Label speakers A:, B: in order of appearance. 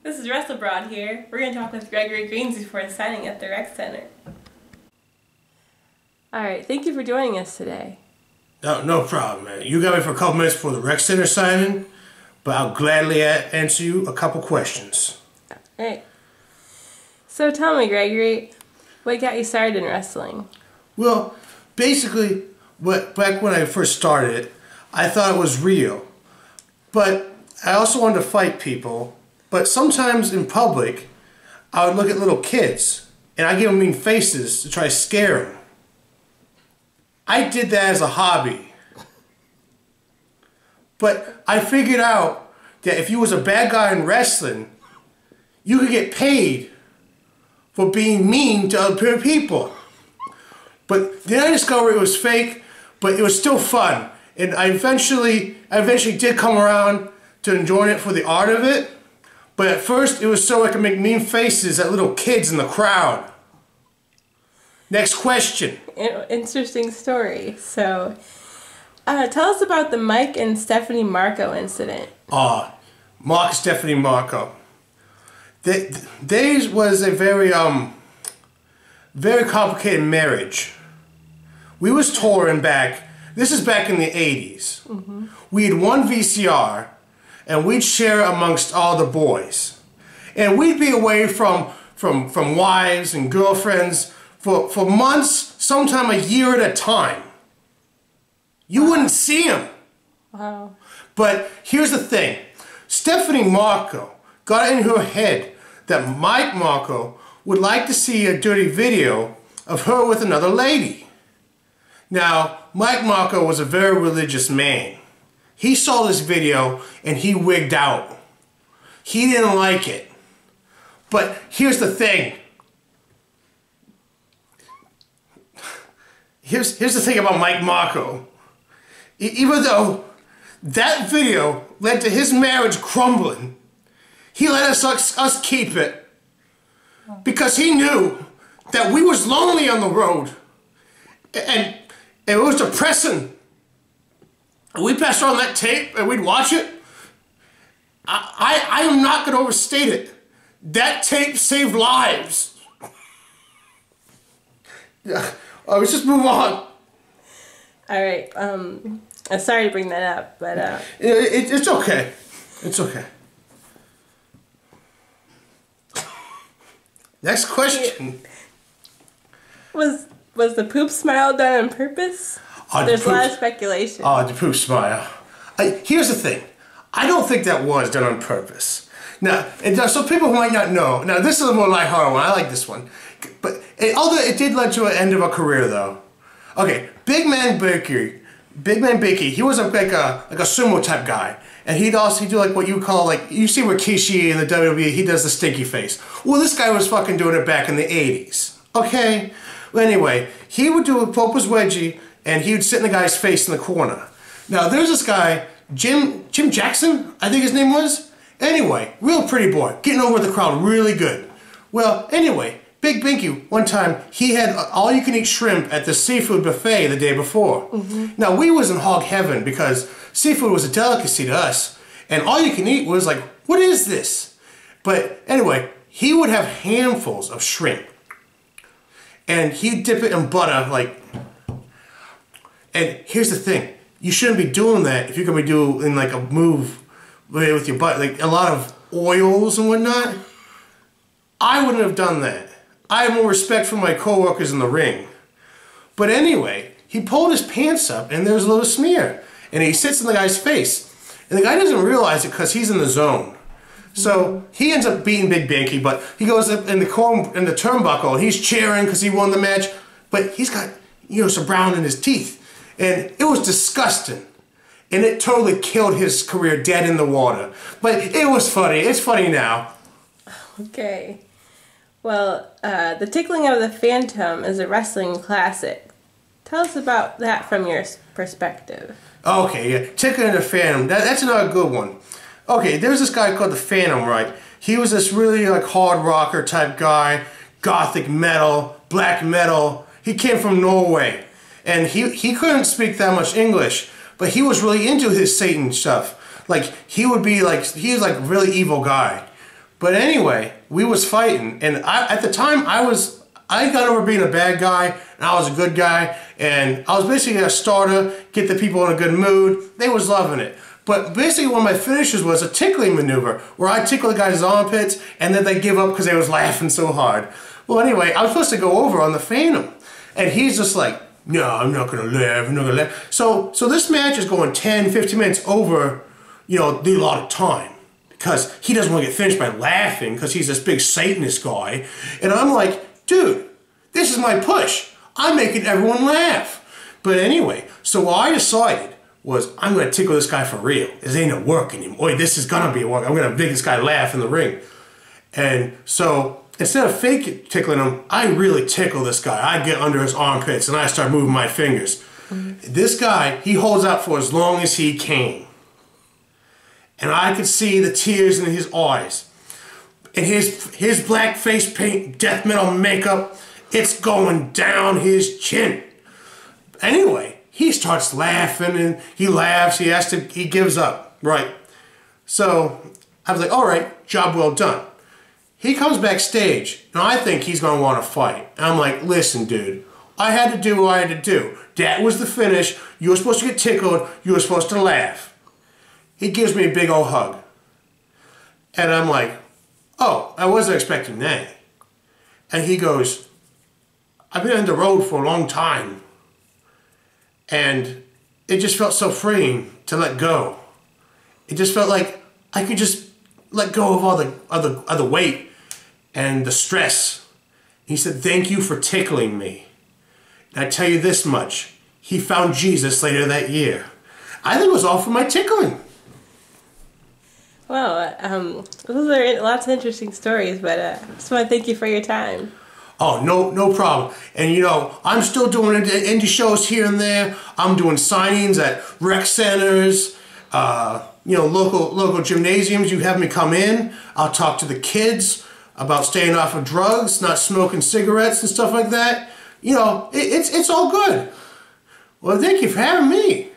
A: This is Wrestle Broad here. We're going to talk with Gregory Greens before signing at the Rec Center. Alright, thank you for joining us today.
B: No problem, man. You got me for a couple minutes for the Rec Center signing, but I'll gladly answer you a couple questions.
A: Alright. So tell me, Gregory, what got you started in wrestling?
B: Well, basically, back when I first started, I thought it was real. But I also wanted to fight people. But sometimes in public, I would look at little kids, and I'd give them mean faces to try to scare them. I did that as a hobby. But I figured out that if you was a bad guy in wrestling, you could get paid for being mean to other people. But then I discovered it was fake, but it was still fun. And I eventually did come around to enjoying it for the art of it. But at first, it was so I could make mean faces at little kids in the crowd. Next question.
A: Interesting story. So, tell us about the Mike and Stephanie Marco incident.
B: Mark and Stephanie Marco. Theirs was a very complicated marriage. We was touring back. This is back in the 80s. Mm-hmm. We had one VCR. And we'd share amongst all the boys. And we'd be away from wives and girlfriends for months, sometime a year at a time. You wouldn't see them.
A: Wow.
B: But here's the thing. Stephanie Marco got it in her head that Mike Marco would like to see a dirty video of her with another lady. Now, Mike Marco was a very religious man. He saw this video and he wigged out. He didn't like it. But here's the thing. Here's the thing about Mike Marco. Even though that video led to his marriage crumbling, he let us keep it. Because he knew that we was lonely on the road. And it was depressing. We passed around that tape and we'd watch it. I am not going to overstate it. That tape saved lives. Let's just move on.
A: All right. I'm sorry to bring that up, but
B: it's okay. It's okay. Next question.
A: Was the poop smile done on purpose? There's a lot of speculation.
B: The poop smile. Here's the thing. I don't think that was done on purpose. Now, so people who might not know. Now, this is a more lighthearted one. I like this one. But although it did lead to an end of a career, though. Okay, Big Man Bicky. He was like a sumo type guy, and he'd do like what you call like you see Rikishi in the WWE. He does the stinky face. Well, this guy was fucking doing it back in the 80s. Okay. Well, anyway, he would do a Pope's wedgie. And he would sit in the guy's face in the corner. Now, there's this guy, Jim Jackson, I think his name was. Anyway, real pretty boy, getting over the crowd really good. Well, anyway, Big Binky, one time, he had all-you-can-eat shrimp at the seafood buffet the day before. Mm-hmm. Now, we was in hog heaven because seafood was a delicacy to us. And all-you-can-eat was like, what is this? But anyway, he would have handfuls of shrimp. And he'd dip it in butter, like... And here's the thing, you shouldn't be doing that if you're going to be doing like a move with your butt, like a lot of oils and whatnot. I wouldn't have done that. I have more respect for my coworkers in the ring. But anyway, he pulled his pants up and there's a little smear. And he sits in the guy's face. And the guy doesn't realize it because he's in the zone. So he ends up beating Big Binky, but he goes up in the turnbuckle and he's cheering because he won the match. But he's got, some brown in his teeth. And it was disgusting. And it totally killed his career dead in the water. But it was funny. It's funny now.
A: Okay. Well, The Tickling of the Phantom is a wrestling classic. Tell us about that from your perspective.
B: Okay, yeah. Tickling of the Phantom. That's another good one. Okay, there's this guy called the Phantom, right? He was this really like hard rocker type guy. Gothic metal, black metal. He came from Norway. And he couldn't speak that much English, but he was really into his Satan stuff. Like, he was like really evil guy. But anyway, we was fighting, and at the time I got over being a bad guy, and I was a good guy, and I was basically a starter, get the people in a good mood. They was loving it. But basically one of my finishes was a tickling maneuver, where I tickle the guy's armpits, and then they give up because they was laughing so hard. Well, anyway, I was supposed to go over on the Phantom, and he's just like, no, I'm not going to laugh, I'm not going to laugh. So this match is going 10, 15 minutes over, you know, the allotted time. Because he doesn't want to get finished by laughing because he's this big Satanist guy. And I'm like, dude, this is my push. I'm making everyone laugh. But anyway, so what I decided was I'm going to tickle this guy for real. This ain't a work anymore. This is going to be a work. I'm going to make this guy laugh in the ring. And so instead of fake tickling him, I really tickle this guy. I get under his armpits and I start moving my fingers. This guy, he holds out for as long as he can. And I could see the tears in his eyes. And his black face paint, death metal makeup, it's going down his chin. Anyway, he starts laughing and he laughs, he gives up. Right. So I was like, all right, job well done. He comes backstage and I think he's going to want to fight. And I'm like, listen, dude, I had to do what I had to do. That was the finish. You were supposed to get tickled. You were supposed to laugh. He gives me a big old hug. And I'm like, oh, I wasn't expecting that. And he goes, I've been on the road for a long time. And it just felt so freeing to let go. It just felt like I could just let go of all the weight and the stress. He said, thank you for tickling me. And I tell you this much, he found Jesus later that year. I think it was all for my tickling.
A: Well, those are lots of interesting stories, but I just want to thank you for your time.
B: Oh, no problem. And you know, I'm still doing indie shows here and there. I'm doing signings at rec centers, you know, local gymnasiums. You have me come in. I'll talk to the kids about staying off of drugs, not smoking cigarettes and stuff like that. You know, it's all good. Well, thank you for having me.